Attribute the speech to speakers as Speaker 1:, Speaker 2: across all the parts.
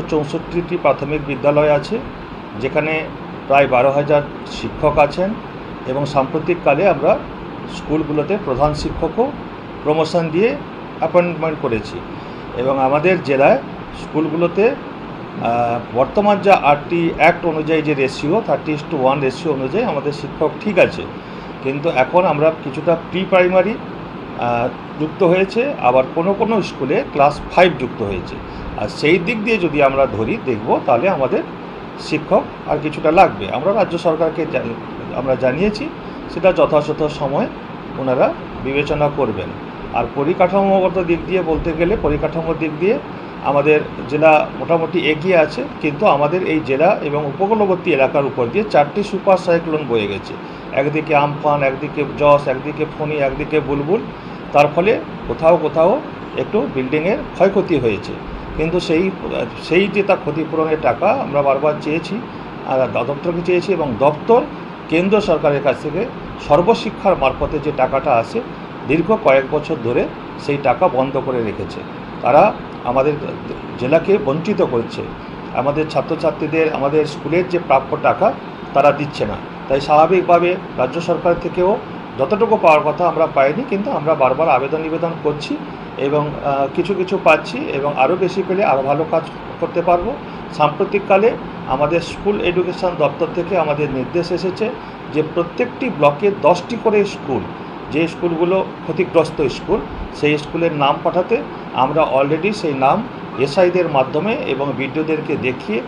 Speaker 1: 164টি প্রাথমিক বিদ্যালয় আছে, যেখানে প্রায় 12,000 শিক্ষক আছেন এবং সাম্প্রতিককালে আমরা স্কুলগুলোতে প্রধান শিক্ষকও প্রমোশন দিয়ে অ্যাপয়েন্টমেন্ট করেছি। এবং আমাদের জেলায় স্কুলগুলোতে বর্তমান যা আরটি অ্যাক্ট অনুযায়ী যে রেশিও 30:1 রেশিও অনুযায়ী আমাদের শিক্ষক ঠিক আছে, কিন্তু এখন আমরা কিছুটা প্রি প্রাইমারি যুক্ত হয়েছে, আবার কোনো স্কুলে ক্লাস 5 যুক্ত হয়েছে। আর সেই দিক দিয়ে যদি আমরা দেখব তাহলে আমাদের শিক্ষক আর কিছুটা লাগবে। আমরা রাজ্য সরকারকে আমরা জানিয়েছি, সেটা যথাযথ সময় ওনারা বিবেচনা করবেন। আর পরিকাঠামোগত দিক দিয়ে বলতে গেলে পরিকাঠামোর দিক দিয়ে আমাদের জেলা মোটামুটি এগিয়ে আছে, কিন্তু আমাদের এই জেলা এবং উপকূলবর্তী এলাকার উপর দিয়ে 4টি সুপার সাইক্লোন বয়ে গেছে। একদিকে আমফান, একদিকে যশ, একদিকে ফণী, একদিকে বুলবুল। তার ফলে কোথাও একটু বিল্ডিংয়ের ক্ষয়ক্ষতি হয়েছে, কিন্তু সেই যে তার ক্ষতিপূরণের টাকা আমরা বারবার চেয়েছি, দপ্তরকে চেয়েছি, এবং দপ্তর কেন্দ্র সরকারের কাছ থেকে সর্বশিক্ষার মারফতে যে টাকাটা আসে দীর্ঘ কয়েক বছর ধরে সেই টাকা বন্ধ করে রেখেছে। তারা আমাদের জেলাকে বঞ্চিত করছে। আমাদের ছাত্রছাত্রীদের আমাদের স্কুলের যে প্রাপ্য টাকা তারা দিচ্ছে না। তাই স্বাভাবিকভাবে রাজ্য সরকার থেকেও যতটুকু পাওয়ার কথা আমরা পাইনি, কিন্তু আমরা বারবার নিবেদন করছি এবং কিছু পাচ্ছি, এবং আরও বেশি পেলে আরও ভালো কাজ করতে পারবো। সাম্প্রতিককালে আমাদের স্কুল এডুকেশন দপ্তর থেকে আমাদের নির্দেশ এসেছে যে প্রত্যেকটি ব্লকে 10টি করে স্কুল, যে স্কুলগুলো ক্ষতিগ্রস্ত স্কুল, সেই স্কুলের নাম পাঠাতে। আমরা অলরেডি সেই নাম এসআইদের মাধ্যমে এবং বিডিওদেরকে দেখিয়ে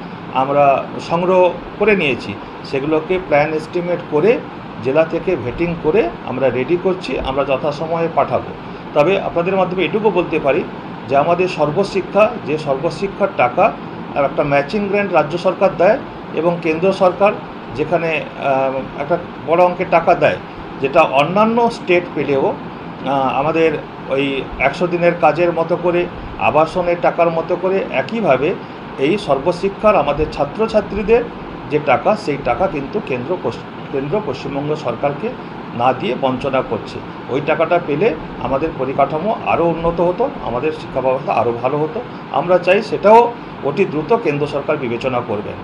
Speaker 1: আমরা সংগ্রহ করে নিয়েছি। সেগুলোকে প্ল্যান এস্টিমেট করে জেলা থেকে ভেটিং করে আমরা রেডি করছি, আমরা যথাসময়ে পাঠাবো। তবে আপনাদের মাধ্যমে এটুকু বলতে পারি যে আমাদের সর্বশিক্ষার টাকা আর একটা ম্যাচিং গ্র্যান্ট রাজ্য সরকার দেয়, এবং কেন্দ্র সরকার যেখানে একটা বড় অঙ্কের টাকা দেয়, যেটা অন্যান্য স্টেট পেলেও আমাদের ওই 100 দিনের কাজের মতো করে, আবাসনের টাকার মতো করে, একইভাবে এই সর্বশিক্ষার আমাদের ছাত্রছাত্রীদের যে টাকা, সেই টাকা কিন্তু কেন্দ্র পশ্চিমবঙ্গ সরকারকে না দিয়ে বঞ্চনা করছে। ওই টাকাটা পেলে আমাদের পরিকাঠামো আরও উন্নত হতো, আমাদের শিক্ষা ব্যবস্থা আরও ভালো হতো। আমরা চাই সেটাও অতি দ্রুত কেন্দ্র সরকার বিবেচনা করবেন।